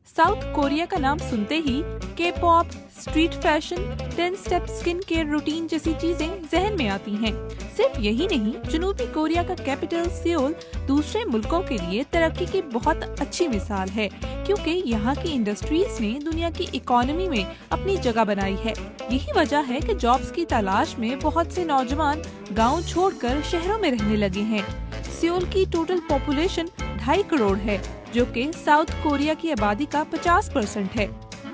South Korea का नाम सुनते ही के pop, street fashion, 10 step skin care routine जैसी चीजें जहन में आती हैं। सिर्फ यही नहीं, जनूबी कोरिया का कैपिटल सियोल दूसरे मुल्कों के लिए तरक्की की बहुत अच्छी मिसाल है, क्योंकि यहाँ की इंडस्ट्रीज ने दुनिया की इकोनॉमी में अपनी जगह बनाई है। यही वजह है कि जॉब्स की तलाश में बहुत से नौजवान गाँव छोड़कर शहरों में रहने लगे हैं। सियोल की टोटल पॉपुलेशन 2.5 करोड़ है, जो कि साउथ कोरिया की आबादी का 50% है।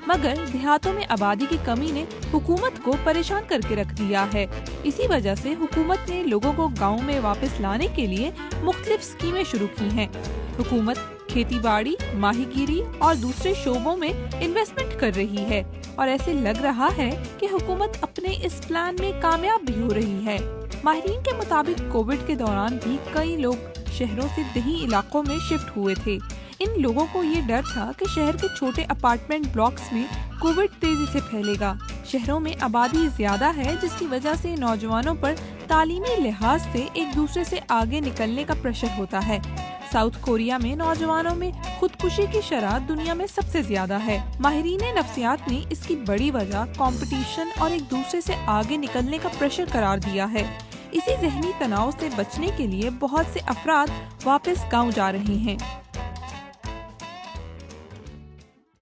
मगर देहातों में आबादी की कमी ने हुकूमत को परेशान करके रख दिया है। इसी वजह से हुकूमत ने लोगों को गांव में वापस लाने के लिए मुख्तलिफ स्कीमें शुरू की हैं। हुकूमत खेती बाड़ी, माहीगीरी और दूसरे शोबों में इन्वेस्टमेंट कर रही है और ऐसे लग रहा है कि हुकूमत अपने इस प्लान में कामयाब भी हो रही है। माहिरीन के मुताबिक कोविड के दौरान भी कई लोग शहरों से देही इलाकों में शिफ्ट हुए थे। इन लोगों को ये डर था कि शहर के छोटे अपार्टमेंट ब्लॉक्स में कोविड तेजी से फैलेगा। शहरों में आबादी ज्यादा है, जिसकी वजह से नौजवानों पर तालीमी लिहाज से एक दूसरे से आगे निकलने का प्रेशर होता है। साउथ कोरिया में नौजवानों में खुदकुशी की शरह दुनिया में सबसे ज्यादा है। माहिरीन नफ्सियात ने इसकी बड़ी वजह कंपटीशन और एक दूसरे से आगे निकलने का प्रेशर करार दिया है। इसी जहनी तनाव से बचने के लिए बहुत से अफराद वापस गाँव जा रहे हैं।